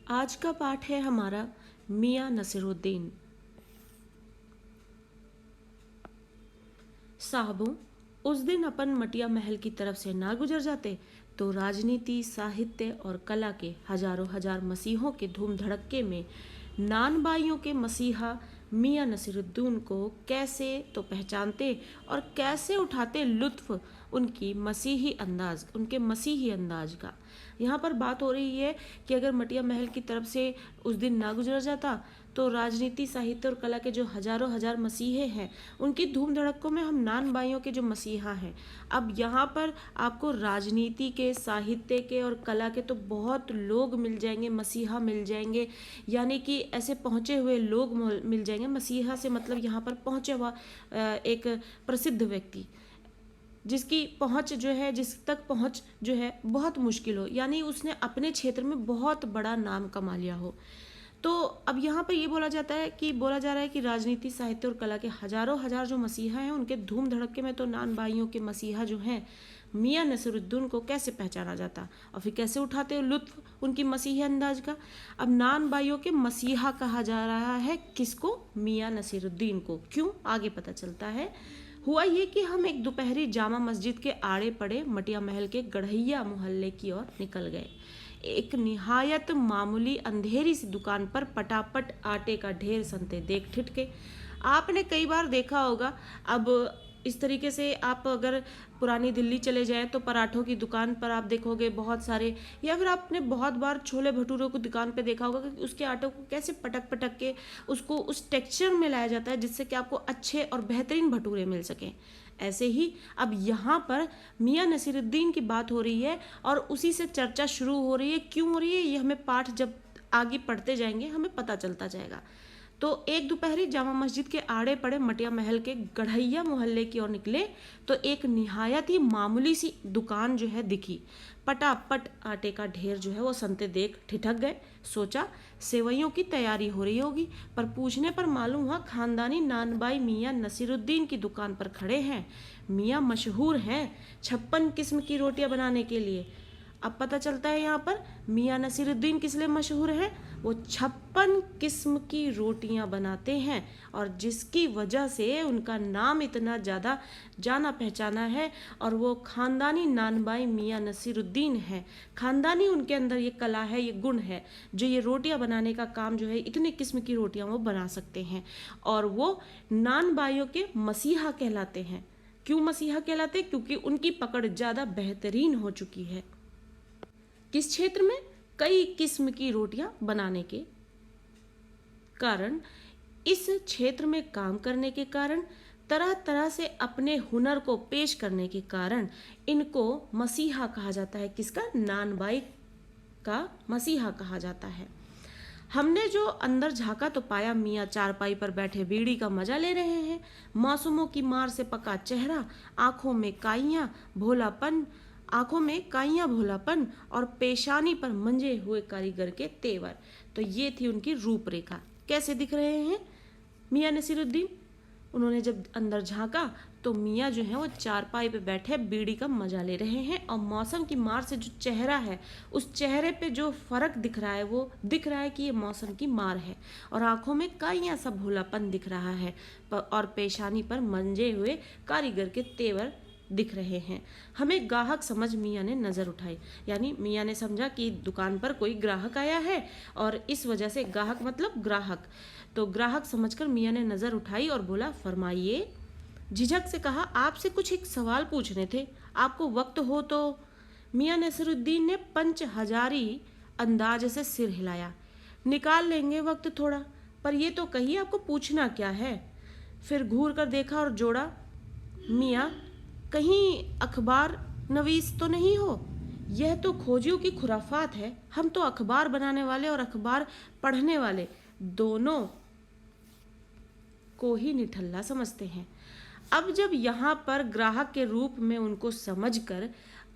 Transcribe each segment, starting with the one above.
आज का पाठ है हमारा मियाँ नसीरुद्दीन। साहबों, उस दिन अपन मटिया महल की तरफ से ना गुजर जाते तो राजनीति, साहित्य और कला के हजारों हजार मसीहों के धूम धड़क्के में नान बाइयों के मसीहा मियाँ नसीरुद्दीन को कैसे तो पहचानते और कैसे उठाते लुत्फ उनके मसीही अंदाज का। यहाँ पर बात हो रही है कि अगर मटिया महल की तरफ से उस दिन ना गुजरा जाता तो राजनीति, साहित्य और कला के जो हजारों हजार मसीहे हैं उनकी धूम धड़क्कों में हम नान बाइयों के जो मसीहा हैं। अब यहाँ पर आपको राजनीति के, साहित्य के और कला के तो बहुत लोग मिल जाएंगे, मसीहा मिल जाएंगे, यानी कि ऐसे पहुँचे हुए लोग मिल जाएंगे। मसीहा से मतलब यहाँ पर पहुँचे हुआ एक प्रसिद्ध व्यक्ति जिसकी पहुंच जो है, जिस तक पहुंच जो है बहुत मुश्किल हो, यानी उसने अपने क्षेत्र में बहुत बड़ा नाम कमा लिया हो। तो अब यहाँ पर ये बोला जा रहा है कि राजनीति, साहित्य और कला के हजारों हजार जो मसीहा हैं उनके धूम धड़क्के में तो नान बाइयों के मसीहा जो हैं मियाँ नसीरुद्दीन को कैसे पहचाना जाता और फिर कैसे उठाते हो लुत्फ उनकी मसीही अंदाज का। अब नान बाइयों के मसीहा कहा जा रहा है किसको? मियाँ नसीरुद्दीन को। क्यों? आगे पता चलता है। हुआ ये कि हम एक दोपहरी जामा मस्जिद के आड़े पड़े मटिया महल के गढ़ैया मोहल्ले की ओर निकल गए। एक निहायत मामूली अंधेरी सी दुकान पर पटापट आटे का ढेर सनते देख ठिठके। आपने कई बार देखा होगा, अब इस तरीके से आप अगर पुरानी दिल्ली चले जाएं तो पराठों की दुकान पर आप देखोगे बहुत सारे, या फिर आपने बहुत बार छोले भटूरों को दुकान पे देखा होगा कि उसके आटों को कैसे पटक पटक के उसको उस टेक्सचर में लाया जाता है जिससे कि आपको अच्छे और बेहतरीन भटूरे मिल सकें। ऐसे ही अब यहाँ पर मियाँ नसीरुद्दीन की बात हो रही है और उसी से चर्चा शुरू हो रही है। क्यों हो रही है ये हमें पाठ जब आगे पढ़ते जाएंगे हमें पता चलता जाएगा। तो एक दोपहरी जामा मस्जिद के आड़े पड़े मटिया महल के गढ़ैया मोहल्ले की ओर निकले तो एक निहायत ही मामूली सी दुकान जो है दिखी। पटापट आटे का ढेर जो है वो सनते देख ठिठक गए। सोचा सेवइयों की तैयारी हो रही होगी, पर पूछने पर मालूम हुआ खानदानी नानबाई मियाँ नसीरुद्दीन की दुकान पर खड़े हैं। मियाँ मशहूर हैं 56 किस्म की रोटियां बनाने के लिए। अब पता चलता है यहाँ पर मियाँ नसीरुद्दीन किस लिए मशहूर है। वो 56 किस्म की रोटियां बनाते हैं और जिसकी वजह से उनका नाम इतना ज़्यादा जाना पहचाना है। और वो खानदानी नानबाई मियाँ नसीरुद्दीन है। खानदानी उनके अंदर ये कला है, ये गुण है, जो ये रोटियां बनाने का काम जो है, इतनी किस्म की रोटियां वो बना सकते हैं। और वो नानबाइयों के मसीहा कहलाते हैं। क्यों मसीहा कहलाते? क्योंकि उनकी पकड़ ज़्यादा बेहतरीन हो चुकी है। किस क्षेत्र में? कई किस्म की रोटियां बनाने के कारण, इस क्षेत्र में काम करने के कारण, तरह तरह से अपने हुनर को पेश करने के कारण इनको मसीहा कहा जाता है। किसका? नानबाई का मसीहा कहा जाता है। हमने जो अंदर झांका तो पाया मियाँ चारपाई पर बैठे बीड़ी का मजा ले रहे हैं। मौसमों की मार से पका चेहरा, आंखों में काइयां भोलापन और पेशानी पर मंजे हुए कारीगर के तेवर। तो ये थी उनकी रूपरेखा। कैसे दिख रहे हैं मियाँ नसीरुद्दीन? उन्होंने जब अंदर झांका तो मियाँ जो है वो चारपाई पे बैठे बीड़ी का मजा ले रहे हैं और मौसम की मार से जो चेहरा है, उस चेहरे पे जो फर्क दिख रहा है वो दिख रहा है कि ये मौसम की मार है। और आंखों में काइयां सा भोलापन दिख रहा है और पेशानी पर मंजे हुए कारीगर के तेवर दिख रहे हैं। हमें ग्राहक समझ मियाँ ने नज़र उठाई, यानी मियाँ ने समझा कि दुकान पर कोई ग्राहक आया है और इस वजह से ग्राहक मतलब ग्राहक, तो ग्राहक समझकर मियाँ ने नज़र उठाई और बोला, फरमाइए। झिझक से कहा, आपसे कुछ एक सवाल पूछने थे, आपको वक्त हो तो? मियाँ नसीरुद्दीन ने पंच हजारी अंदाज से सिर हिलाया। निकाल लेंगे वक्त थोड़ा, पर ये तो कहिए आपको पूछना क्या है? फिर घूर कर देखा और जोड़ा, मियाँ कहीं अखबार नवीस तो नहीं हो? यह तो खोजियों की खुराफात है। हम तो अखबार बनाने वाले और अखबार पढ़ने वाले दोनों को ही निठल्ला समझते हैं। अब जब यहाँ पर ग्राहक के रूप में उनको समझकर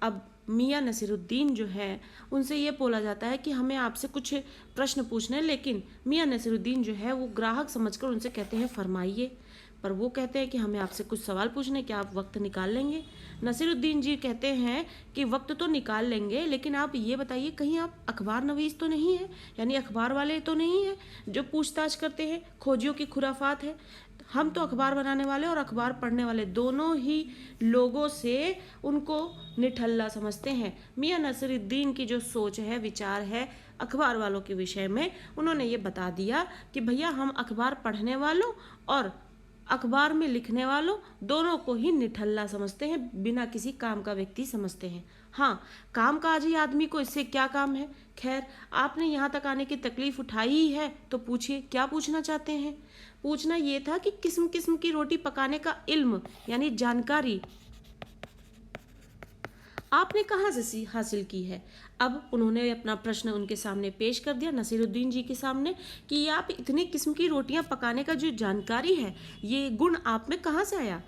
अब मियाँ नसीरुद्दीन जो है उनसे ये बोला जाता है कि हमें आपसे कुछ प्रश्न पूछने हैं, लेकिन मियाँ नसीरुद्दीन जो है वो ग्राहक समझकर उनसे कहते हैं, फरमाइए। पर वो कहते हैं कि हमें आपसे कुछ सवाल पूछने, क्या आप वक्त निकाल लेंगे? नसीरुद्दीन जी कहते हैं कि वक्त तो निकाल लेंगे, लेकिन आप ये बताइए कहीं आप अखबार नवीस तो नहीं है, यानी अखबार वाले तो नहीं है जो पूछताछ करते हैं, खोजियों की खुराफात है। हम तो अखबार बनाने वाले और अखबार पढ़ने वाले दोनों ही लोगों से उनको निठल्ला समझते हैं। मियाँ नसीरुद्दीन की जो सोच है, विचार है अखबार वालों के विषय में, उन्होंने ये बता दिया कि भैया हम अखबार पढ़ने वालों और अखबार में लिखने वालों दोनों को ही निठल्ला समझते हैं, बिना किसी काम का व्यक्ति समझते हैं। हाँ, काम काज ही आदमी को इससे क्या काम है। खैर, आपने यहाँ तक आने की तकलीफ उठाई ही है तो पूछिए क्या पूछना चाहते हैं। पूछना ये था कि किस्म किस्म की रोटी पकाने का इल्म यानी जानकारी आपने कहाँ से हासिल की है। अब उन्होंने अपना प्रश्न उनके सामने पेश कर दिया, नसीरुद्दीन जी के सामने, कि आप इतनी किस्म की रोटियां पकाने का जो जानकारी है, ये गुण आप में कहाँ से आया।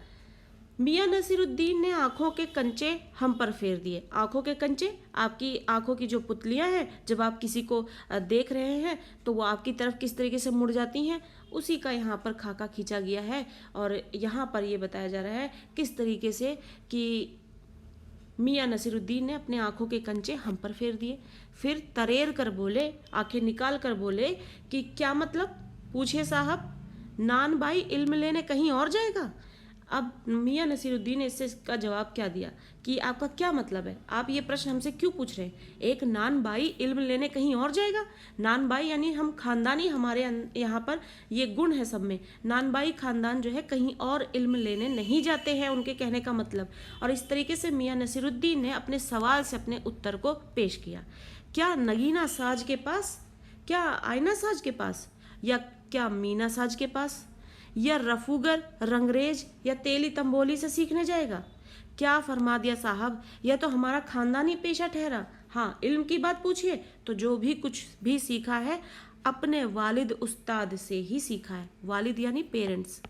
मियाँ नसीरुद्दीन ने आंखों के कंचे हम पर फेर दिए। आंखों के कंचे, आपकी आंखों की जो पुतलियां हैं, जब आप किसी को देख रहे हैं तो वो आपकी तरफ किस तरीके से मुड़ जाती हैं, उसी का यहाँ पर खाका खींचा गया है। और यहाँ पर ये बताया जा रहा है किस तरीके से कि मियाँ नसीरुद्दीन ने अपने आंखों के कंचे हम पर फेर दिए। फिर तरेर कर बोले, आंखें निकाल कर बोले कि क्या मतलब, पूछिए साहब, नान भाई इल्म लेने कहीं और जाएगा। अब मियाँ नसीरुद्दीन ने इसका जवाब क्या दिया कि आपका क्या मतलब है, आप ये प्रश्न हमसे क्यों पूछ रहे हैं। एक नान भाई इल्म लेने कहीं और जाएगा। नान भाई यानी हम खानदानी, हमारे यहाँ पर ये गुण है सब में। नान भाई खानदान जो है कहीं और इल्म लेने नहीं जाते हैं, उनके कहने का मतलब। और इस तरीके से मियाँ नसीरुद्दीन ने अपने सवाल से अपने उत्तर को पेश किया। क्या नगीना साज के पास, क्या आईना साज के पास, या क्या मीना साज के पास, या रफूगर रंगरेज या तेली तंबोली से सीखने जाएगा। क्या फरमा दिया साहब, यह तो हमारा खानदानी पेशा ठहरा। हाँ, इल्म की बात पूछिए तो जो भी कुछ भी सीखा है अपने वालिद उस्ताद से ही सीखा है। वालिद यानी पेरेंट्स,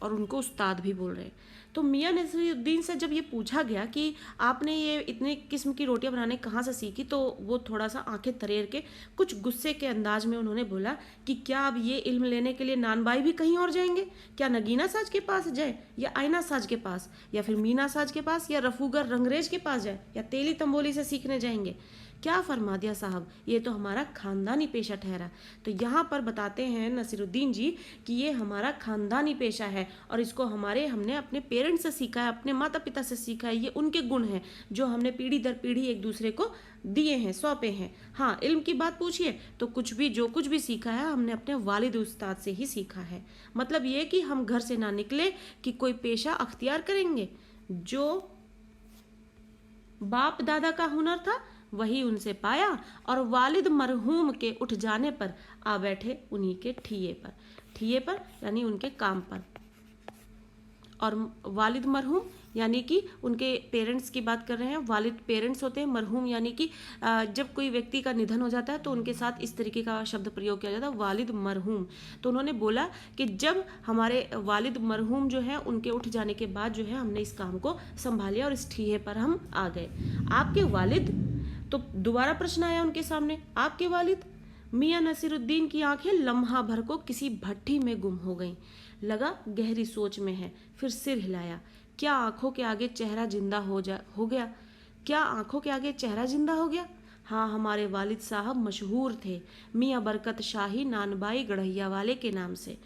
और उनको उस्ताद भी बोल रहे हैं। तो मियाँ नसीरुद्दीन से जब ये पूछा गया कि आपने ये इतने किस्म की रोटियां बनाने कहाँ से सीखी, तो वो थोड़ा सा आंखें तरेर के कुछ गुस्से के अंदाज में उन्होंने बोला कि क्या अब ये इल्म लेने के लिए नानबाई भी कहीं और जाएंगे, क्या नगीना साज के पास जाए, या आईना साज के पास, या फिर मीना साज के पास, या रफूगर रंगरेज के पास जाए, या तेली तंबोली से सीखने जाएंगे। क्या फरमा दिया साहब, ये तो हमारा खानदानी पेशा ठहरा। तो यहाँ पर बताते हैं नसीरुद्दीन जी कि ये हमारा खानदानी पेशा है और इसको हमने अपने पेरेंट्स से सीखा है, अपने माता पिता से सीखा है। ये उनके गुण हैं जो हमने पीढ़ी दर पीढ़ी एक दूसरे को दिए हैं, सौंपे हैं। हाँ, इल्म की बात पूछिए तो जो कुछ भी सीखा है हमने अपने वालिद उस्ताद से ही सीखा है। मतलब ये कि हम घर से ना निकले कि कोई पेशा अख्तियार करेंगे, जो बाप दादा का हुनर था वही उनसे पाया, और वालिद मरहूम के उठ जाने पर आ बैठे उन्हीं के ठिये पर यानी उनके काम पर। और वालिद मरहूम यानी कि उनके पेरेंट्स की बात कर रहे हैं। वालिद पेरेंट्स होते हैं, मरहूम यानी कि जब कोई व्यक्ति का निधन हो जाता है तो उनके साथ इस तरीके का शब्द प्रयोग किया जाता है, वालिद मरहूम। तो उन्होंने बोला कि जब हमारे वालिद मरहूम जो है उनके उठ जाने के बाद जो है हमने इस काम को संभालिया और इस ठिये पर हम आ गए। आपके वालिद, तो दोबारा प्रश्न आया उनके सामने, आपके वालिद। मियाँ नसीरुद्दीन की आंखें लम्हा भर को किसी भट्टी में गुम हो गईं। लगा गहरी सोच में है, फिर सिर हिलाया। क्या आंखों के आगे चेहरा जिंदा हो गया? क्या आंखों के आगे चेहरा जिंदा हो गया? हाँ, हमारे वालिद साहब मशहूर थे मियाँ बरकत शाही नानबाई गढ़ैया वाले के नाम से,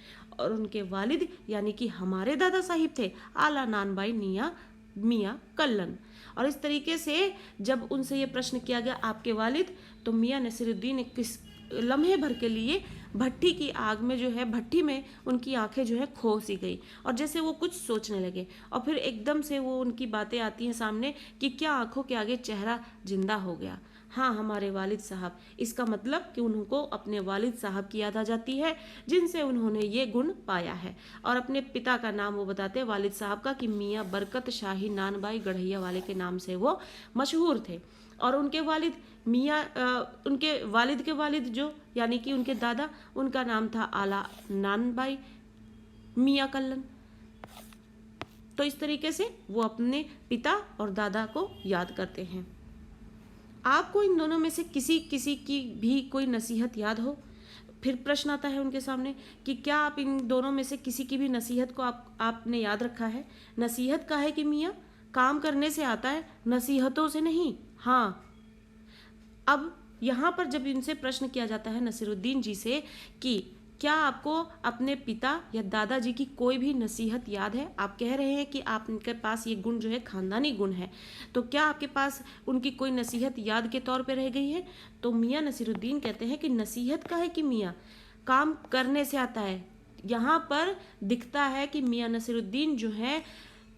और उनके वालिद यानी कि हमारे दादा साहिब थे आला नानबाई मियाँ कल्लन। और इस तरीके से जब उनसे ये प्रश्न किया गया आपके वालिद, तो मियाँ नसीरुद्दीन ने किस लम्हे भर के लिए भट्टी की आग में जो है, भट्टी में उनकी आंखें जो है खो सी गई, और जैसे वो कुछ सोचने लगे, और फिर एकदम से वो उनकी बातें आती हैं सामने कि क्या आंखों के आगे चेहरा जिंदा हो गया। हाँ, हमारे वालिद साहब। इसका मतलब कि उनको अपने वालिद साहब की याद आ जाती है जिनसे उन्होंने ये गुण पाया है। और अपने पिता का नाम वो बताते हैं वालिद साहब का कि मियाँ बरकत शाही नानबाई गढ़ैया वाले के नाम से वो मशहूर थे। और उनके वालिद उनके वालिद के वालिद जो यानी कि उनके दादा, उनका नाम था आला नानबाई मियाँ कल्लन। तो इस तरीके से वो अपने पिता और दादा को याद करते हैं। आपको इन दोनों में से किसी की भी कोई नसीहत याद हो? फिर प्रश्न आता है उनके सामने कि क्या आप इन दोनों में से किसी की भी नसीहत को आपने याद रखा है? नसीहत का है कि मियाँ काम करने से आता है, नसीहतों से नहीं। हाँ, अब यहाँ पर जब इनसे प्रश्न किया जाता है नसीरुद्दीन जी से कि क्या आपको अपने पिता या दादाजी की कोई भी नसीहत याद है? आप कह रहे हैं कि आपके पास ये गुण जो है खानदानी गुण है, तो क्या आपके पास उनकी कोई नसीहत याद के तौर पे रह गई है? तो मियाँ नसीरुद्दीन कहते हैं कि नसीहत का है कि मियाँ काम करने से आता है। यहाँ पर दिखता है कि मियाँ नसीरुद्दीन जो है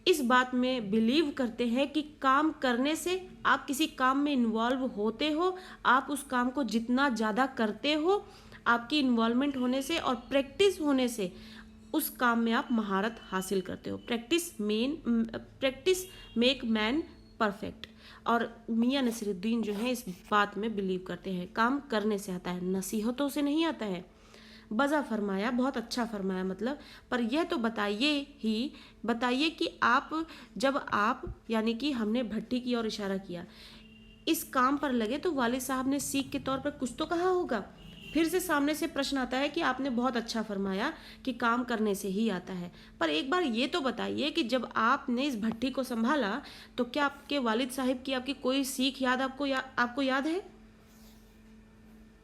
इस बात में बिलीव करते हैं कि काम करने से आप किसी काम में इन्वॉल्व होते हो, आप उस काम को जितना ज़्यादा करते हो, आपकी इन्वॉल्वमेंट होने से और प्रैक्टिस होने से उस काम में आप महारत हासिल करते हो। Practice make man perfect. और मियाँ नसीरुद्दीन जो है इस बात में बिलीव करते हैं, काम करने से आता है, नसीहतों से नहीं आता है। बजा फरमाया, बहुत अच्छा फरमाया मतलब, पर यह तो बताइए कि जब आप यानी कि हमने भट्टी की ओर इशारा किया, इस काम पर लगे तो वालिद साहब ने सीख के तौर पर कुछ तो कहा होगा। फिर से सामने से प्रश्न आता है कि आपने बहुत अच्छा फरमाया कि काम करने से ही आता है, पर एक बार ये तो बताइए कि जब आपने इस भट्टी को संभाला तो क्या आपके वालिद साहब की आपकी कोई सीख आपको याद है?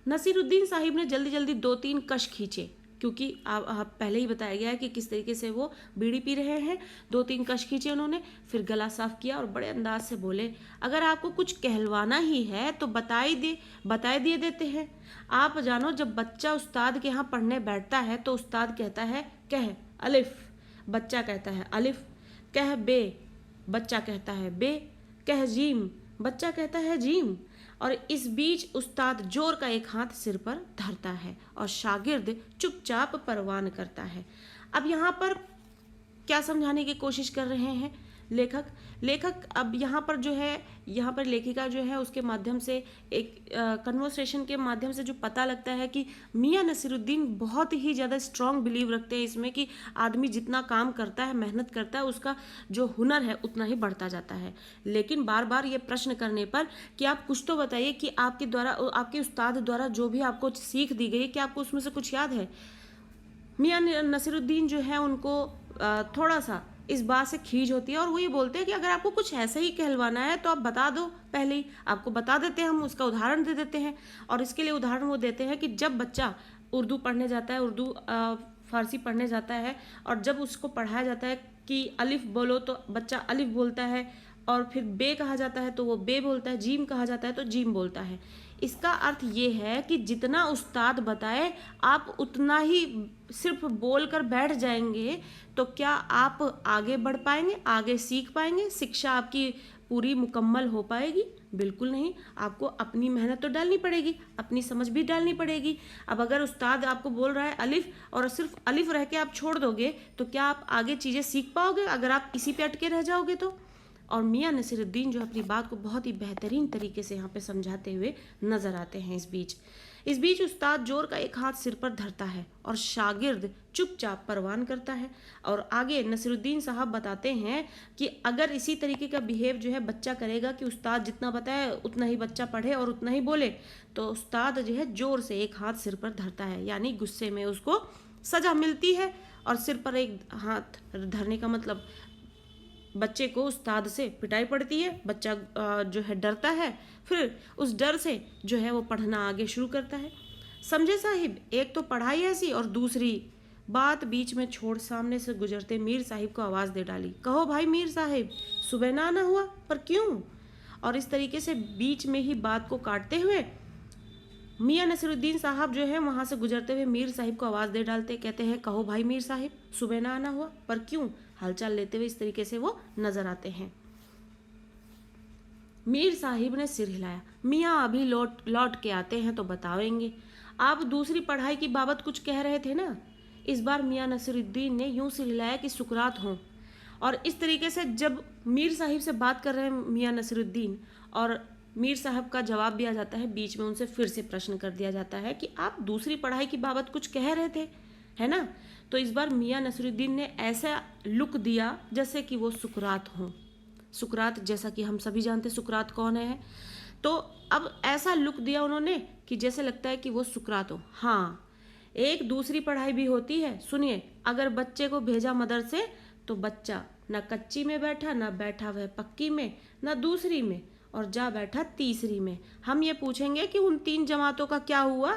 नसीरुद्दीन साहिब ने जल्दी जल्दी 2-3 कश खींचे, क्योंकि आप पहले ही बताया गया है कि किस तरीके से वो बीड़ी पी रहे हैं। 2-3 कश खींचे उन्होंने, फिर गला साफ किया और बड़े अंदाज से बोले, अगर आपको कुछ कहलवाना ही है तो बताए दिए देते हैं। आप जानो, जब बच्चा उस्ताद के यहाँ पढ़ने बैठता है तो उस्ताद कहता है कह अलिफ, बच्चा कहता है अलिफ, कह बे, बच्चा कहता है बे, कह जीम, बच्चा कहता है जीम। और इस बीच उस्ताद जोर का एक हाथ सिर पर धरता है और शागिर्द चुपचाप परवान करता है। अब यहाँ पर क्या समझाने की कोशिश कर रहे हैं लेखक अब यहाँ पर लेखिका जो है उसके माध्यम से एक कन्वर्सेशन के माध्यम से जो पता लगता है कि मियाँ नसीरुद्दीन बहुत ही ज़्यादा स्ट्रॉन्ग बिलीव रखते हैं इसमें कि आदमी जितना काम करता है, मेहनत करता है, उसका जो हुनर है उतना ही बढ़ता जाता है। लेकिन बार बार ये प्रश्न करने पर कि आप कुछ तो बताइए कि आपके उस्ताद द्वारा जो भी आपको सीख दी गई, क्या आपको उसमें से कुछ याद है? मियाँ नसीरुद्दीन जो है उनको थोड़ा सा इस बात से खींच होती है और वो ये बोलते हैं कि अगर आपको कुछ ऐसा ही कहलवाना है तो आप बता दो, पहले ही आपको बता देते हैं, हम उसका उदाहरण दे देते हैं। और इसके लिए उदाहरण वो देते हैं कि जब बच्चा उर्दू पढ़ने जाता है, फारसी पढ़ने जाता है, और जब उसको पढ़ाया जाता है कि अलिफ बोलो तो बच्चा अलिफ बोलता है, और फिर बे कहा जाता है तो वो बे बोलता है, जीम कहा जाता है तो जीम बोलता है। इसका अर्थ ये है कि जितना उस्ताद बताए आप उतना ही सिर्फ बोल कर बैठ जाएंगे तो क्या आप आगे बढ़ पाएंगे, आगे सीख पाएंगे, शिक्षा आपकी पूरी मुकम्मल हो पाएगी? बिल्कुल नहीं। आपको अपनी मेहनत तो डालनी पड़ेगी, अपनी समझ भी डालनी पड़ेगी। अब अगर उस्ताद आपको बोल रहा है अलिफ और सिर्फ अलिफ रह के आप छोड़ दोगे तो क्या आप आगे चीज़ें सीख पाओगे अगर आप इसी पे अटके रह जाओगे तो? और मियाँ नसीरुद्दीन जो अपनी बात को बहुत ही बेहतरीन तरीके से यहाँ पे समझाते हुए नजर आते हैं। इस बीच उस्ताद जोर का एक हाथ सिर पर धरता है और शागिर्द चुपचाप परवान करता है। और आगे नसीरुद्दीन साहब बताते हैं कि अगर इसी तरीके का बिहेव जो है बच्चा करेगा कि उस्ताद जितना बताए उतना ही बच्चा पढ़े और उतना ही बोले, तो उस्ताद जो है जोर से एक हाथ सिर पर धरता है, यानी गुस्से में उसको सजा मिलती है। और सिर पर एक हाथ धरने का मतलब बच्चे को उस्ताद से पिटाई पड़ती है, बच्चा जो है डरता है, फिर उस डर से जो है वो पढ़ना आगे शुरू करता है। समझे साहिब, एक तो पढ़ाई ऐसी और दूसरी बात बीच में छोड़ सामने से गुजरते मीर साहिब को आवाज़ दे डाली, कहो भाई मीर साहिब, सुबह ना आना हुआ, पर क्यों? और इस तरीके से बीच में ही बात को काटते हुए मियाँ नसीरुद्दीन साहब जो है वहाँ से गुजरते हुए मीर साहिब को आवाज़ दे डालते, कहते हैं कहो भाई मीर साहिब, सुबह ना आना हुआ, पर क्यों? हालचाल लेते हुए इस तरीके से वो नजर आते हैं। मीर साहिब ने सिर हिलाया, मियाँ अभी लौट के आते हैं तो बताएंगे। आप दूसरी पढ़ाई की बाबत कुछ कह रहे थे ना? इस बार मियाँ नसीरुद्दीन ने यूं सिर हिलाया कि सुकरात हों। और इस तरीके से जब मीर साहिब से बात कर रहे हैं मियाँ नसीरुद्दीन और मीर साहब का जवाब दिया जाता है, बीच में उनसे फिर से प्रश्न कर दिया जाता है कि आप दूसरी पढ़ाई की बाबत कुछ कह रहे थे, है ना? तो इस बार मियाँ नसीरुद्दीन ने ऐसा लुक दिया जैसे कि वो सुकरात हों। सुकरात, जैसा कि हम सभी जानते सुकरात कौन है, तो अब ऐसा लुक दिया उन्होंने कि जैसे लगता है कि वो सुकरात हो। हाँ, एक दूसरी पढ़ाई भी होती है। सुनिए, अगर बच्चे को भेजा मदरसे तो बच्चा ना कच्ची में बैठा, ना बैठा वह पक्की में, ना दूसरी में, और जा बैठा तीसरी में। हम ये पूछेंगे कि उन 3 जमातों का क्या हुआ,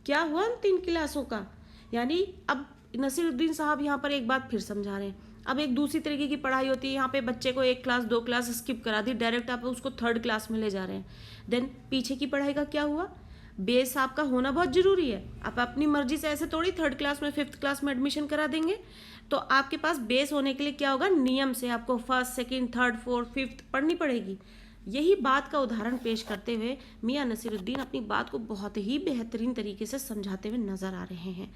क्या हुआ उन 3 क्लासों का। यानी अब नसीरुद्दीन साहब यहाँ पर एक बात फिर समझा रहे हैं। अब एक दूसरी तरीके की पढ़ाई होती है, यहाँ पे बच्चे को 1 क्लास 2 क्लास स्किप करा दी, डायरेक्ट आप उसको 3rd क्लास में ले जा रहे हैं। देन पीछे की पढ़ाई का क्या हुआ। बेस आपका होना बहुत जरूरी है। आप अपनी मर्जी से ऐसे थोड़ी 3rd क्लास में 5th क्लास में एडमिशन करा देंगे। तो आपके पास बेस होने के लिए क्या होगा, नियम से आपको 1st 2nd 3rd 4th 5th पढ़नी पड़ेगी। यही बात का उदाहरण पेश करते हुए मियाँ नसीरुद्दीन अपनी बात को बहुत ही बेहतरीन तरीके से समझाते हुए नज़र आ रहे हैं,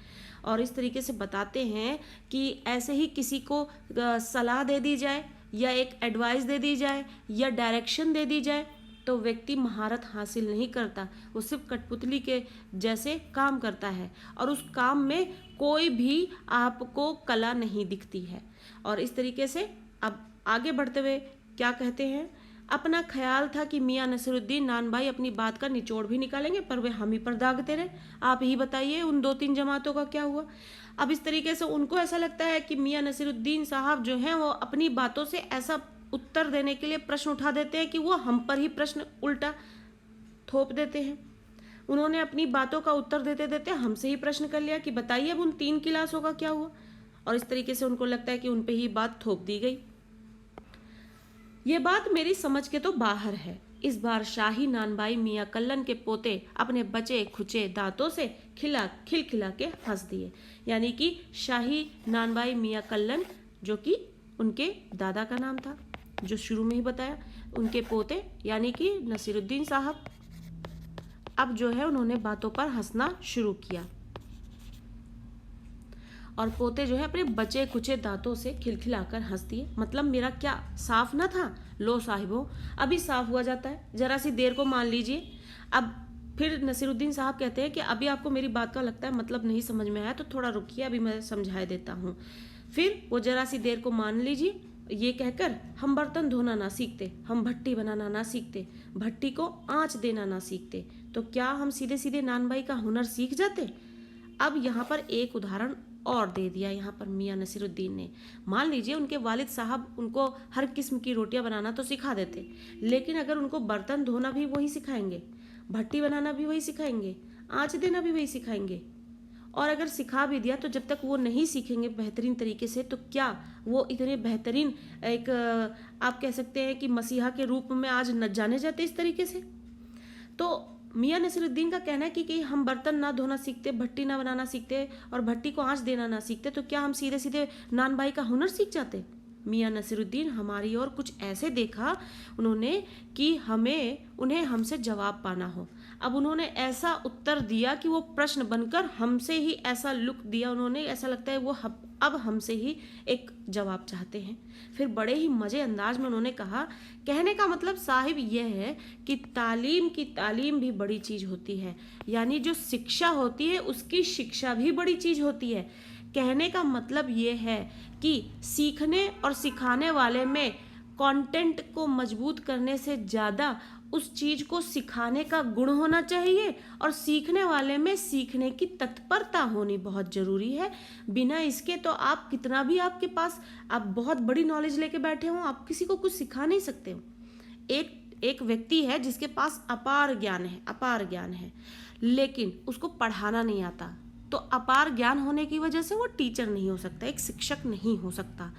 और इस तरीके से बताते हैं कि ऐसे ही किसी को सलाह दे दी जाए या एक एडवाइस दे दी जाए या डायरेक्शन दे दी जाए तो व्यक्ति महारत हासिल नहीं करता, वो सिर्फ कठपुतली के जैसे काम करता है, और उस काम में कोई भी आपको कला नहीं दिखती है। और इस तरीके से अब आगे बढ़ते हुए क्या कहते हैं, अपना ख्याल था कि मियाँ नसीरुद्दीन नान भाई अपनी बात का निचोड़ भी निकालेंगे, पर वे हम ही पर दागते रहे। आप ही बताइए उन 2-3 जमातों का क्या हुआ। अब इस तरीके से उनको ऐसा लगता है कि मियाँ नसीरुद्दीन साहब जो हैं वो अपनी बातों से ऐसा उत्तर देने के लिए प्रश्न उठा देते हैं कि वो हम पर ही प्रश्न उल्टा थोप देते हैं। उन्होंने अपनी बातों का उत्तर देते देते हमसे ही प्रश्न कर लिया कि बताइए अब उन 3 क्लासों का क्या हुआ, और इस तरीके से उनको लगता है कि उन पे ही बात थोप दी गई। ये बात मेरी समझ के तो बाहर है। इस बार शाही नानबाई मियाँ कल्लन के पोते अपने बचे खुचे दांतों से खिलखिला के हंस दिए। यानी कि शाही नानबाई मियाँ कल्लन, जो कि उनके दादा का नाम था, जो शुरू में ही बताया, उनके पोते यानी कि नसीरुद्दीन साहब, अब जो है उन्होंने बातों पर हंसना शुरू किया, और पोते जो है अपने बचे कुचे दांतों से खिलखिलाकर हंस दिए। मतलब मेरा क्या साफ ना था, लो साहिबो अभी साफ हुआ जाता है, जरा सी देर को मान लीजिए। अब फिर नसीरुद्दीन साहब कहते हैं कि अभी आपको मेरी बात का लगता है मतलब नहीं समझ में आया, तो थोड़ा रुकिए, अभी मैं समझा देता हूँ। फिर वो जरा सी देर को मान लीजिए, ये कहकर हम बर्तन धोना ना सीखते, हम भट्टी बनाना ना सीखते, भट्टी को आँच देना ना सीखते, तो क्या हम सीधे सीधे नानबाई का हुनर सीख जाते। अब यहाँ पर एक उदाहरण और दे दिया यहाँ पर मियाँ नसीरुद्दीन ने। मान लीजिए उनके वालिद साहब उनको हर किस्म की रोटियां बनाना तो सिखा देते, लेकिन अगर उनको बर्तन धोना भी वही सिखाएंगे, भट्टी बनाना भी वही सिखाएंगे, आँच देना भी वही सिखाएंगे, और अगर सिखा भी दिया तो जब तक वो नहीं सीखेंगे बेहतरीन तरीके से, तो क्या वो इतने बेहतरीन एक आप कह सकते हैं कि मसीहा के रूप में आज न जाने जाते इस तरीके से। तो मियाँ नसीरुद्दीन का कहना है कि हम बर्तन ना धोना सीखते, भट्टी ना बनाना सीखते और भट्टी को आँच देना ना सीखते, तो क्या हम सीधे सीधे नानबाई का हुनर सीख जाते। मियाँ नसीरुद्दीन हमारी ओर कुछ ऐसे देखा उन्होंने कि उन्हें हमसे जवाब पाना हो। अब उन्होंने ऐसा उत्तर दिया कि वो प्रश्न बनकर हमसे ही ऐसा लुक दिया उन्होंने, ऐसा लगता है वो अब हमसे ही एक जवाब चाहते हैं। फिर बड़े ही मज़े अंदाज में उन्होंने कहा, कहने का मतलब साहिब यह है कि तालीम की तालीम भी बड़ी चीज़ होती है, यानी जो शिक्षा होती है उसकी शिक्षा भी बड़ी चीज़ होती है। कहने का मतलब ये है कि सीखने और सिखाने वाले में कंटेंट को मजबूत करने से ज़्यादा उस चीज़ को सिखाने का गुण होना चाहिए, और सीखने वाले में सीखने की तत्परता होनी बहुत ज़रूरी है। बिना इसके तो आप कितना भी आपके पास आप बहुत बड़ी नॉलेज लेके बैठे हो, आप किसी को कुछ सिखा नहीं सकते हो। एक व्यक्ति है जिसके पास अपार ज्ञान है, लेकिन उसको पढ़ाना नहीं आता, तो अपार ज्ञान होने की वजह से वो टीचर नहीं हो सकता, एक शिक्षक नहीं हो सकता।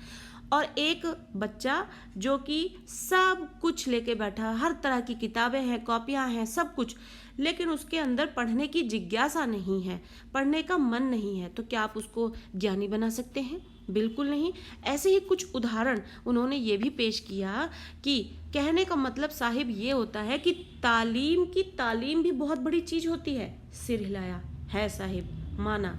और एक बच्चा जो कि सब कुछ लेके बैठा, हर तरह की किताबें हैं, कॉपियां हैं, सब कुछ, लेकिन उसके अंदर पढ़ने की जिज्ञासा नहीं है, पढ़ने का मन नहीं है, तो क्या आप उसको ज्ञानी बना सकते हैं? बिल्कुल नहीं। ऐसे ही कुछ उदाहरण उन्होंने ये भी पेश किया कि कहने का मतलब साहिब ये होता है कि तालीम की तालीम भी बहुत बड़ी चीज़ होती है। सिर हिलाया, है साहिब, माना।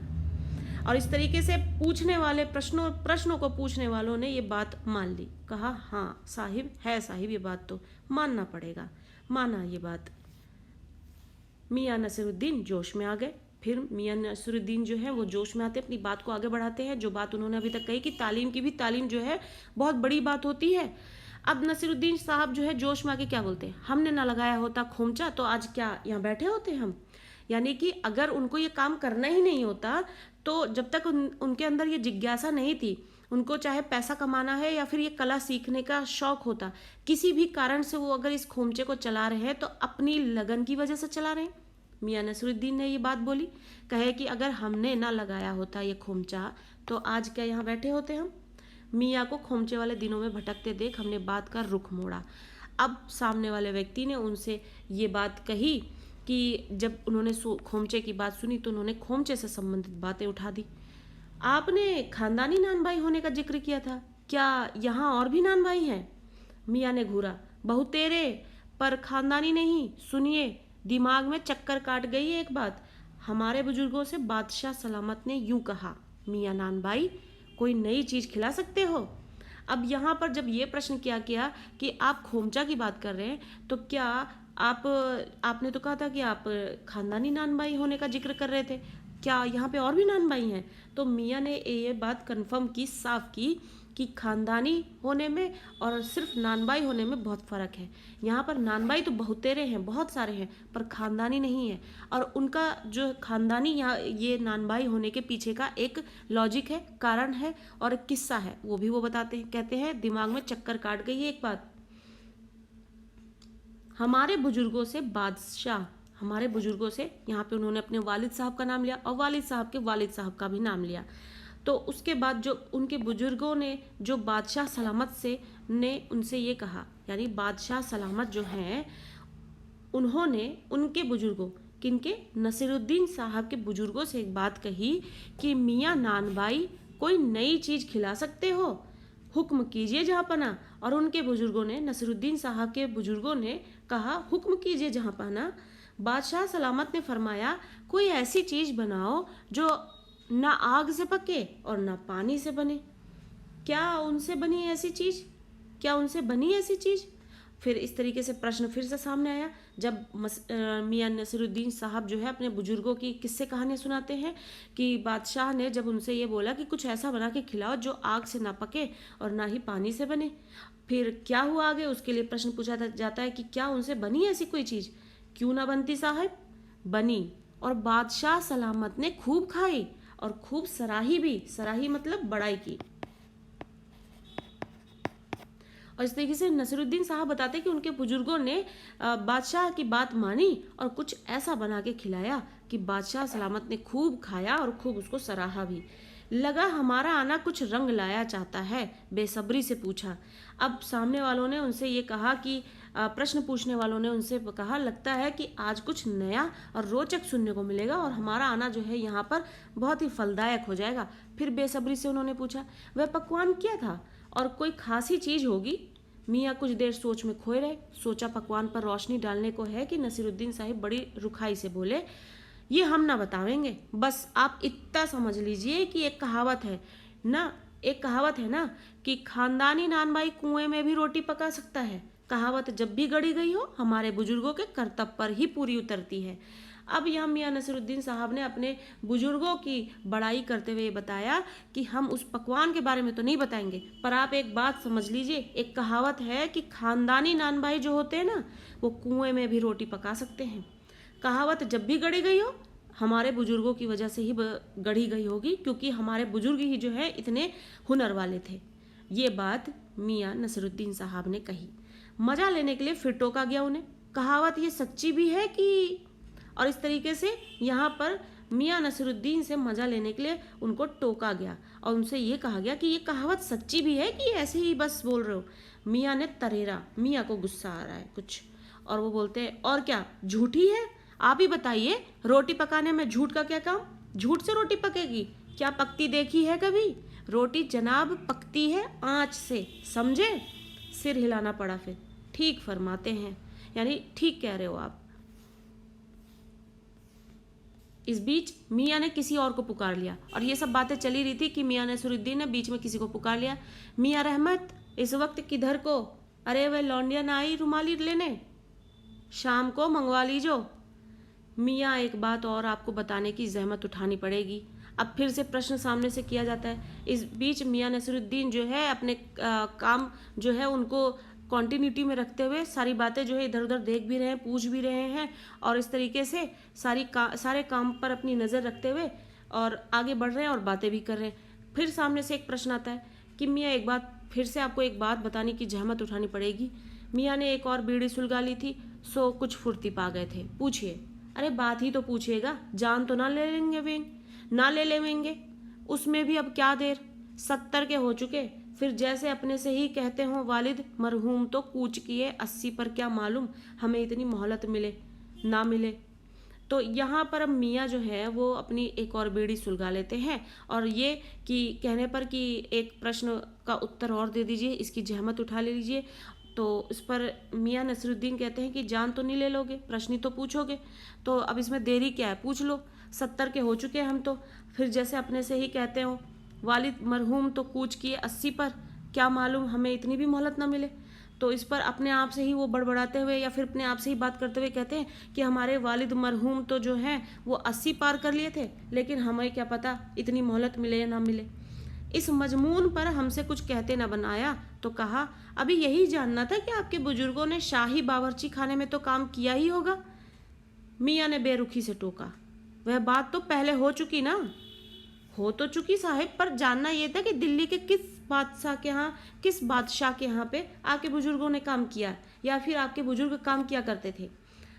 और इस तरीके से पूछने वाले प्रश्नों को पूछने वालों ने ये बात मान ली, कहा हाँ साहिब, है साहिब, ये बात तो मानना पड़ेगा, माना ये बात। मियाँ नसीरुद्दीन जोश में आ गए। फिर मियाँ नसीरुद्दीन जो है वो जोश में आते अपनी बात को आगे बढ़ाते हैं, जो बात उन्होंने अभी तक कही कि तालीम की भी तालीम जो है बहुत बड़ी बात होती है। अब नसीरुद्दीन साहब जो है जोश में आके क्या बोलते हैं, हमने ना लगाया होता खोमचा तो आज क्या यहाँ बैठे होते हम। यानी कि अगर उनको ये काम करना ही नहीं होता तो जब तक उनके अंदर ये जिज्ञासा नहीं थी, उनको चाहे पैसा कमाना है या फिर ये कला सीखने का शौक होता, किसी भी कारण से वो अगर इस खोमचे को चला रहे हैं तो अपनी लगन की वजह से चला रहे हैं। मियाँ नसरुद्दीन ने ये बात बोली, कहे कि अगर हमने ना लगाया होता ये खोमचा तो आज क्या यहाँ बैठे होते हम। मियाँ को खोमचे वाले दिनों में भटकते देख हमने बात का रुख मोड़ा। अब सामने वाले व्यक्ति ने उनसे ये बात कही कि जब उन्होंने खोमचे की बात सुनी तो उन्होंने खोमचे से संबंधित बातें उठा दी। आपने खानदानी नान भाई होने का जिक्र किया था, क्या यहाँ और भी नान भाई हैं? मियाँ ने घूरा, बहुतेरे, पर खानदानी नहीं। सुनिए, दिमाग में चक्कर काट गई है एक बात। हमारे बुजुर्गों से बादशाह सलामत ने यूं कहा, मियाँ नान भाई कोई नई चीज़ खिला सकते हो? अब यहाँ पर जब ये प्रश्न किया गया कि आप खोमचा की बात कर रहे हैं तो क्या आपने तो कहा था कि आप खानदानी नान भाई होने का जिक्र कर रहे थे, क्या यहाँ पे और भी नान भाई हैं? तो मियाँ ने ये बात कंफर्म की, साफ की कि खानदानी होने में और सिर्फ नानबाई होने में बहुत फ़र्क है। यहाँ पर नानबाई तो बहुतेरे हैं, बहुत सारे हैं, पर खानदानी नहीं है। और उनका जो खानदानी यहाँ ये नानबाई होने के पीछे का एक लॉजिक है, कारण है और एक किस्सा है, वो भी वो बताते हैं। कहते हैं दिमाग में चक्कर काट गई है एक बात। हमारे बुजुर्गों से बादशाह, हमारे बुजुर्गों से, यहाँ पे उन्होंने अपने वालिद साहब का नाम लिया और वालिद साहब के वालिद साहब का भी नाम लिया। तो उसके बाद जो उनके बुजुर्गों ने जो बादशाह सलामत से ने उनसे ये कहा, यानी बादशाह सलामत जो हैं उन्होंने उनके बुजुर्गों, किनके, नसीरुद्दीन साहब के बुजुर्गों से एक बात कही कि मियाँ नानबाई कोई नई चीज़ खिला सकते हो, हुक्म कीजिए जहाँपना। और उनके बुजुर्गों ने, नसीरुद्दीन साहब के बुजुर्गों ने कहा, हुक्म कीजिए जहाँपना। बादशाह सलामत ने फरमाया, कोई ऐसी चीज़ बनाओ जो ना आग से पके और ना पानी से बने। क्या उनसे बनी ऐसी चीज़? क्या उनसे बनी ऐसी चीज़? फिर इस तरीके से प्रश्न फिर से सामने आया जब मियाँ नसीरुद्दीन साहब जो है अपने बुजुर्गों की किस्से कहानियाँ सुनाते हैं कि बादशाह ने जब उनसे ये बोला कि कुछ ऐसा बना के खिलाओ जो आग से ना पके और ना ही पानी से बने। फिर क्या हुआ आगे, उसके लिए प्रश्न पूछा जाता है कि क्या उनसे बनी ऐसी कोई चीज़? क्यों ना बनती साहब, बनी, और बादशाह सलामत ने खूब खाई और खूब सराही भी। सराही मतलब बड़ाई की। और इस तरीके से नसीरुद्दीन साहब बताते कि उनके बुजुर्गों ने बादशाह की बात मानी और कुछ ऐसा बना के खिलाया कि बादशाह सलामत ने खूब खाया और खूब उसको सराहा भी। लगा हमारा आना कुछ रंग लाया चाहता है, बेसब्री से पूछा। अब सामने वालों ने उनसे ये कहा कि प्रश्न पूछने वालों ने उनसे कहा, लगता है कि आज कुछ नया और रोचक सुनने को मिलेगा और हमारा आना जो है यहाँ पर बहुत ही फलदायक हो जाएगा। फिर बेसब्री से उन्होंने पूछा, वह पकवान क्या था और कोई खासी चीज़ होगी? मियाँ कुछ देर सोच में खोए रहे। सोचा पकवान पर रोशनी डालने को है कि नसीरुद्दीन साहिब बड़ी रुखाई से बोले, ये हम ना बतावेंगे, बस आप इतना समझ लीजिए कि एक कहावत है ना कि खानदानी नानबाई कुएं में भी रोटी पका सकता है। कहावत जब भी गढ़ी गई हो हमारे बुजुर्गों के कर्तव्य पर ही पूरी उतरती है। अब यह मियाँ नसीरुद्दीन साहब ने अपने बुजुर्गों की बड़ाई करते हुए बताया कि हम उस पकवान के बारे में तो नहीं बताएंगे, पर आप एक बात समझ लीजिए, एक कहावत है कि खानदानी नानभाई जो होते हैं ना, वो कुएं में भी रोटी पका सकते हैं। कहावत जब भी गढ़ी गई हो हमारे बुजुर्गों की वजह से ही गढ़ी गई होगी, क्योंकि हमारे बुजुर्ग ही जो है इतने हुनर वाले थे। ये बात मियाँ नसीरुद्दीन साहब ने कही। मज़ा लेने के लिए फिर टोका गया उन्हें, कहावत ये सच्ची भी है कि, और इस तरीके से यहाँ पर मियाँ नसीरुद्दीन से मज़ा लेने के लिए उनको टोका गया और उनसे ये कहा गया कि ये कहावत सच्ची भी है कि ऐसे ही बस बोल रहे हो। मियाँ ने तरेरा, मियाँ को गुस्सा आ रहा है कुछ, और वो बोलते हैं, और क्या झूठी है? आप ही बताइए, रोटी पकाने में झूठ का क्या काम? झूठ से रोटी पकेगी? क्या पकती देखी है कभी? रोटी जनाब पकती है आँच से, समझे? सिर हिलाना पड़ा। फिर ठीक फरमाते हैं, यानी ठीक कह रहे हो आप। इस बीच मियाँ ने किसी और को पुकार लिया, और ये सब बातें चली रही थी कि मियाँ नसीरुद्दीन ने बीच में किसी को पुकार लिया। मियाँ रहमत, इस वक्त किधर को? अरे वह लौंडिया ना आई रुमाली लेने, शाम को मंगवा लीजो। मियाँ एक बात और आपको बताने की जहमत उठानी पड़ेगी। अब फिर से प्रश्न सामने से किया जाता है। इस बीच मियाँ नसीरुद्दीन जो है अपने काम जो है उनको कॉन्टिन्यूटी में रखते हुए सारी बातें जो है इधर उधर देख भी रहे हैं, पूछ भी रहे हैं, और इस तरीके से सारे काम पर अपनी नज़र रखते हुए और आगे बढ़ रहे हैं और बातें भी कर रहे हैं। फिर सामने से एक प्रश्न आता है कि मियाँ एक बात, फिर से आपको एक बात बताने की जहमत उठानी पड़ेगी। मियाँ ने एक और बीड़ी सुलगा ली थी, सो कुछ फुर्ती पा गए थे। पूछिए। अरे बात ही तो पूछिएगा, जान तो ना ले लेंगे, उसमें भी अब क्या देर, 70 के हो चुके। फिर जैसे अपने से ही कहते हों वालिद मरहूम तो कूच किए 80 पर, क्या मालूम हमें इतनी मोहलत मिले ना मिले। तो यहाँ पर अब मियाँ जो है वो अपनी एक और बीड़ी सुलगा लेते हैं, और ये कि कहने पर कि एक प्रश्न का उत्तर और दे दीजिए, इसकी जहमत उठा ले लीजिए। तो इस पर मियाँ नसरुद्दीन कहते हैं कि जान तो नहीं ले लोगे, प्रश्न ही तो पूछोगे, तो अब इसमें देरी क्या है, पूछ लो, 70 के हो चुके हैं हम तो। फिर जैसे अपने से ही कहते हो वालिद मरहूम तो कूच किए 80 पर, क्या मालूम हमें इतनी भी मोहलत ना मिले। तो इस पर अपने आप से ही वो बड़बड़ाते हुए या फिर अपने आप से ही बात करते हुए कहते हैं कि हमारे वालिद मरहूम तो जो हैं वो 80 पार कर लिए थे, लेकिन हमें क्या पता इतनी मोहलत मिले या ना मिले। इस मजमून पर हमसे कुछ कहते न बनाया तो कहा, अभी यही जानना था कि आपके बुजुर्गों ने शाही बावर्ची खाने में तो काम किया ही होगा। मियाँ ने बेरुखी से टोका, वह बात तो पहले हो चुकी ना। हो तो चुकी साहिब, पर जानना यह था कि दिल्ली के किस बादशाह के यहाँ पे आपके बुजुर्गों ने काम किया, या फिर आपके बुजुर्ग काम किया करते थे।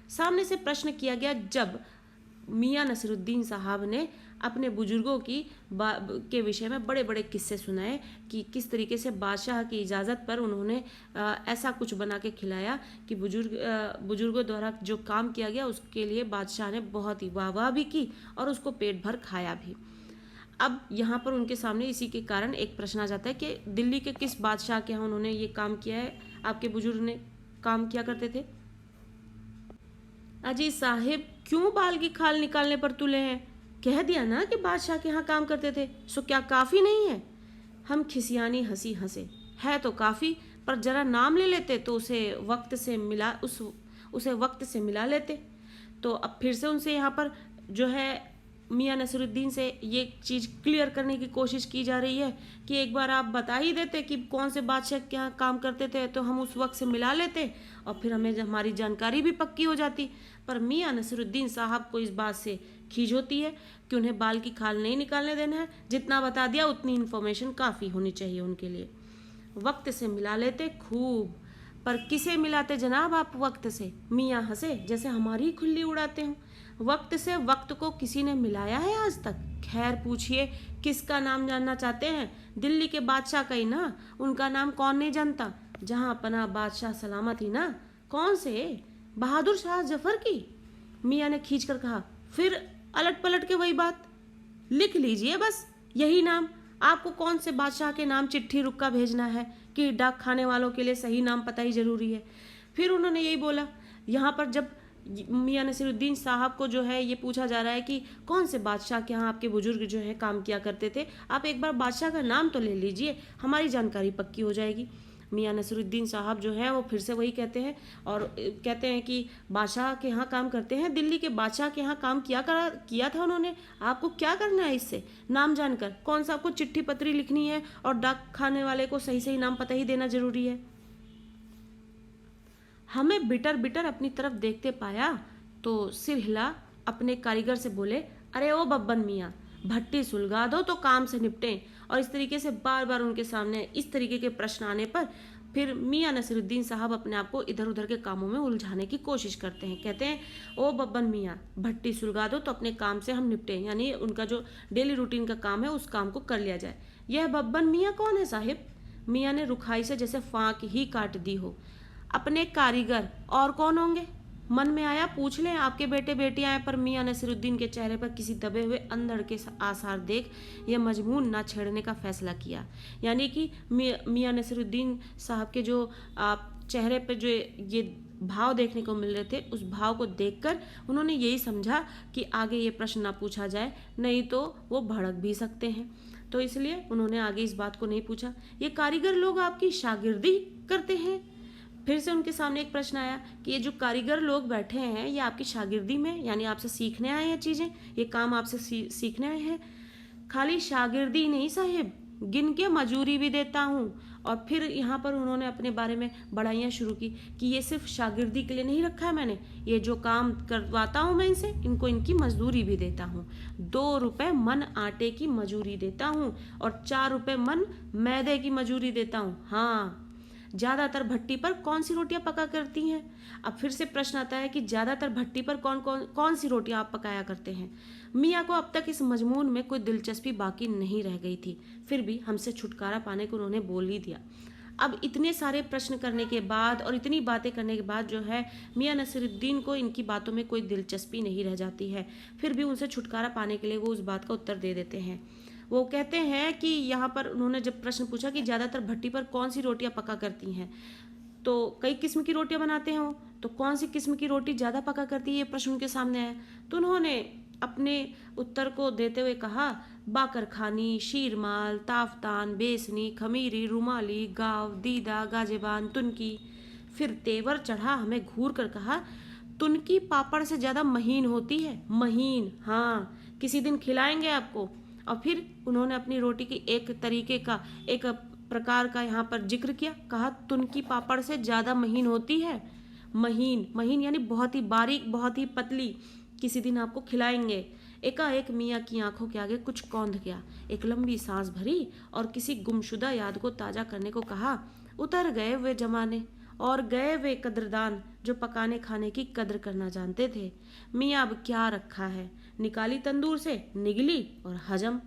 सामने से प्रश्न किया गया जब मियाँ नसरुद्दीन साहब ने अपने बुजुर्गों के विषय में बड़े बड़े किस्से सुनाए कि किस तरीके से बादशाह की इजाज़त पर उन्होंने ऐसा कुछ बना के खिलाया कि बुजुर्गों द्वारा जो काम किया गया उसके लिए बादशाह ने बहुत ही वाह भी की और उसको पेट भर खाया भी। अब यहाँ पर उनके सामने इसी के कारण एक प्रश्न आ जाता है कि दिल्ली के किस बादशाह के यहाँ उन्होंने ये काम किया है, आपके बुजुर्ग ने काम किया करते थे। अजी साहिब, क्यों बाल की खाल निकालने पर तुले हैं? कह दिया ना कि बादशाह के यहाँ काम करते थे, सो क्या काफ़ी नहीं है? हम खिसियानी हंसी हंसे। है तो काफ़ी, पर जरा नाम ले लेते तो उसे वक्त से मिला लेते। तो अब फिर से उनसे यहाँ पर जो है मियाँ नसरुद्दीन से ये चीज़ क्लियर करने की कोशिश की जा रही है कि एक बार आप बता ही देते कि कौन से बादशाह के यहाँ काम करते थे, तो हम उस वक्त से मिला लेते और फिर हमें हमारी जानकारी भी पक्की हो जाती। पर मियाँ नसरुद्दीन साहब को इस बात से खीज होती है कि उन्हें बाल की खाल नहीं निकालने देना है, जितना बता दिया उतनी इन्फॉर्मेशन काफ़ी होनी चाहिए उनके लिए। वक्त से मिला लेते खूब, पर किसे मिलाते जनाब आप वक्त से? मियाँ हंसे जैसे हमारी खुल्ली उड़ाते हों। वक्त से वक्त को किसी ने मिलाया है आज तक? खैर पूछिए, किसका नाम जानना चाहते हैं? दिल्ली के बादशाह का ही ना, उनका नाम कौन नहीं जानता? जहाँ पना बादशाह सलामत ही ना। कौन से? बहादुर शाह जफर की? मियाँ ने खींच कर कहा। फिर अलट पलट के वही बात, लिख लीजिए बस यही नाम। आपको कौन से बादशाह के नाम चिट्ठी रुक्का भेजना है कि डाक खाने वालों के लिए सही नाम पता ही जरूरी है। फिर उन्होंने यही बोला। यहाँ पर जब मियाँ नसीरुद्दीन साहब को जो है ये पूछा जा रहा है कि कौन से बादशाह के यहाँ आपके बुजुर्ग जो है काम किया करते थे, आप एक बार बादशाह का नाम तो ले लीजिए, हमारी जानकारी पक्की हो जाएगी। मियाँ नसीरुद्दीन साहब जो है वो फिर से वही कहते हैं और कहते हैं कि बादशाह के यहाँ काम करते हैं, दिल्ली के बादशाह के यहाँ काम किया था उन्होंने। आपको क्या करना है इससे नाम जानकर? कौन सा आपको चिट्ठी पत्री लिखनी है और डाक खाने वाले को सही सही नाम पता ही देना जरूरी है? हमें बिटर बिटर अपनी तरफ देखते पाया तो सिर हिला अपने कारीगर से बोले, अरे ओ बब्बन मियाँ, भट्टी सुलगा दो तो काम से निपटें। और इस तरीके से बार बार उनके सामने इस तरीके के प्रश्न आने पर फिर मियाँ नसीरुद्दीन साहब अपने आप को इधर उधर के कामों में उलझाने की कोशिश करते हैं। कहते हैं, ओ बब्बन मियाँ, भट्टी सुलगा दो तो अपने काम से हम निपटें, यानी उनका जो डेली रूटीन का काम है उस काम को कर लिया जाए। यह बब्बन मियाँ कौन है साहिब? मियाँ ने रुखाई से जैसे फाँक ही काट दी हो। अपने कारीगर, और कौन होंगे? मन में आया पूछ लें, आपके बेटे बेटियां हैं। पर मियाँ नसीरुद्दीन के चेहरे पर किसी दबे हुए अंधड़ के आसार देख यह मजमून ना छेड़ने का फैसला किया। यानी कि मियाँ नसीरुद्दीन साहब के जो चेहरे पर जो ये भाव देखने को मिल रहे थे, उस भाव को देखकर उन्होंने यही समझा कि आगे ये प्रश्न ना पूछा जाए, नहीं तो वो भड़क भी सकते हैं। तो इसलिए उन्होंने आगे इस बात को नहीं पूछा। ये कारीगर लोग आपकी शागिर्दी करते हैं? फिर से उनके सामने एक प्रश्न आया कि ये जो कारीगर लोग बैठे हैं ये आपकी शागिर्दी में, यानी आपसे सीखने आए हैं चीज़ें, ये काम आपसे सीखने आए हैं? खाली शागिर्दी नहीं साहिब, गिन के मजूरी भी देता हूँ और फिर यहाँ पर उन्होंने अपने बारे में बड़ाइयाँ शुरू की कि ये सिर्फ शागिर्दी के लिए नहीं रखा है मैंने, ये जो काम करवाता हूँ मैं इनसे, इनको इनकी मजदूरी भी देता हूँ। 2 रुपए मन आटे की मजूरी देता हूँ और 4 रुपए मन मैदे की मजूरी देता हूँ। हाँ, ज़्यादातर भट्टी पर कौन सी रोटियां पका करती हैं? अब फिर से प्रश्न आता है कि ज़्यादातर भट्टी पर कौन सी रोटियां आप पकाया करते हैं? मियाँ को अब तक इस मजमून में कोई दिलचस्पी बाकी नहीं रह गई थी, फिर भी हमसे छुटकारा पाने को उन्होंने बोल ही दिया। अब इतने सारे प्रश्न करने के बाद और इतनी बातें करने के बाद जो है मियाँ नसीरुद्दीन को इनकी बातों में कोई दिलचस्पी नहीं रह जाती है। फिर भी उनसे छुटकारा पाने के लिए वो उस बात का उत्तर दे देते हैं। वो कहते हैं कि यहाँ पर उन्होंने जब प्रश्न पूछा कि ज़्यादातर भट्टी पर कौन सी रोटियां पका करती हैं, तो कई किस्म की रोटियां बनाते हैं वो, तो कौन सी किस्म की रोटी ज़्यादा पका करती है, ये प्रश्न उनके सामने आया। तो उन्होंने अपने उत्तर को देते हुए कहा, बाकर खानी, शीरमाल, ताफतान, बेसनी, खमीरी, रुमाली, गाव, दीदा, गाजेबान, तुनकी। फिर तेवर चढ़ा हमें घूर कर कहा, तुनकी पापड़ से ज़्यादा महीन होती है। महीन, हाँ, किसी दिन खिलाएंगे आपको। और फिर उन्होंने अपनी रोटी की एक तरीके का, एक प्रकार का यहाँ पर जिक्र किया, कहा तुनकी पापड़ से ज़्यादा महीन होती है। महीन, महीन यानी बहुत ही बारीक, बहुत ही पतली, किसी दिन आपको खिलाएंगे। एकाएक मियाँ की आंखों के आगे कुछ कौंध गया, एक लंबी सांस भरी और किसी गुमशुदा याद को ताज़ा करने को कहा, उतर गए वे जमाने और गए वे कदरदान जो पकाने खाने की कदर करना जानते थे। मियाँ अब क्या रखा है, निकाली तंदूर से, निगली और हजम।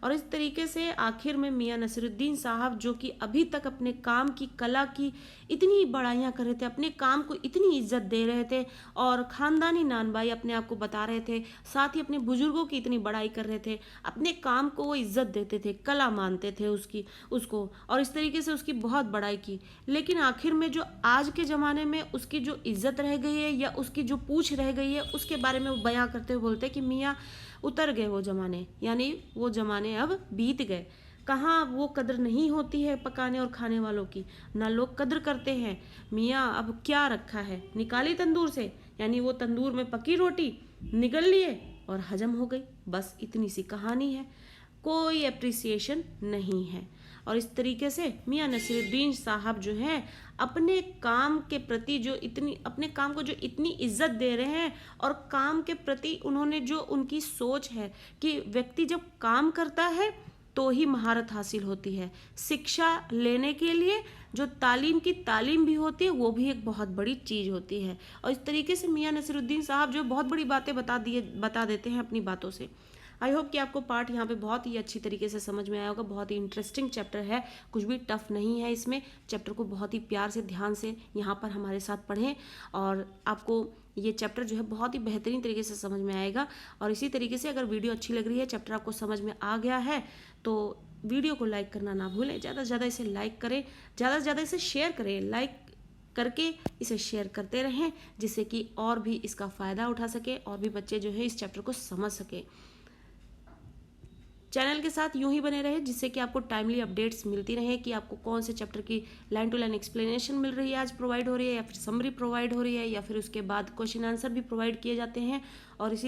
और इस तरीके से आखिर में मियाँ नसीरुद्दीन साहब, जो कि अभी तक अपने काम की कला की इतनी बड़ाइयाँ कर रहे थे, अपने काम को इतनी इज्जत दे रहे थे और ख़ानदानी नानबाई अपने आप को बता रहे थे, साथ ही अपने बुजुर्गों की इतनी बड़ाई कर रहे थे, अपने काम को वो इज्जत देते थे, कला मानते थे उसको और इस तरीके से उसकी बहुत बड़ाई की। लेकिन आखिर में जो आज के ज़माने में उसकी जो इज्जत रह गई है या उसकी जो पूछ रह गई है, उसके बारे में वो बयां करते हुए बोलते कि मियाँ उतर गए वो ज़माने, यानी वो ज़माने अब बीत गए। कहाँ वो कदर नहीं होती है पकाने और खाने वालों की, ना लोग कदर करते हैं। मियाँ अब क्या रखा है, निकाली तंदूर से, यानी वो तंदूर में पकी रोटी निगल लिए और हजम हो गई, बस इतनी सी कहानी है, कोई अप्रिसिएशन नहीं है। और इस तरीके से मियाँ नसीरुद्दीन साहब जो हैं अपने काम के प्रति अपने काम को जो इतनी इज्जत दे रहे हैं और काम के प्रति उन्होंने जो उनकी सोच है कि व्यक्ति जब काम करता है तो ही महारत हासिल होती है। शिक्षा लेने के लिए जो तालीम भी होती है, वो भी एक बहुत बड़ी चीज़ होती है। और इस तरीके से मियाँ नसीरुद्दीन साहब जो बहुत बड़ी बातें बता देते हैं अपनी बातों से। आई होप कि आपको पार्ट यहाँ पे बहुत ही अच्छी तरीके से समझ में आया होगा। बहुत ही इंटरेस्टिंग चैप्टर है, कुछ भी टफ नहीं है इसमें। चैप्टर को बहुत ही प्यार से, ध्यान से यहाँ पर हमारे साथ पढ़ें और आपको ये चैप्टर जो है बहुत ही बेहतरीन तरीके से समझ में आएगा। और इसी तरीके से अगर वीडियो अच्छी लग रही है, चैप्टर आपको समझ में आ गया है, तो वीडियो को लाइक करना ना भूलें। ज़्यादा से ज़्यादा इसे लाइक करें, ज़्यादा से ज़्यादा इसे शेयर करें, लाइक करके इसे शेयर करते रहें, जिससे कि और भी इसका फ़ायदा उठा सके और भी बच्चे जो है इस चैप्टर को समझ सके। चैनल के साथ यूं ही बने रहे, जिससे कि आपको टाइमली अपडेट्स मिलती रहे कि आपको कौन से चैप्टर की लाइन टू लाइन एक्सप्लेनेशन मिल रही है, आज प्रोवाइड हो रही है, या फिर समरी प्रोवाइड हो रही है, या फिर उसके बाद क्वेश्चन आंसर भी प्रोवाइड किए जाते हैं। और इसी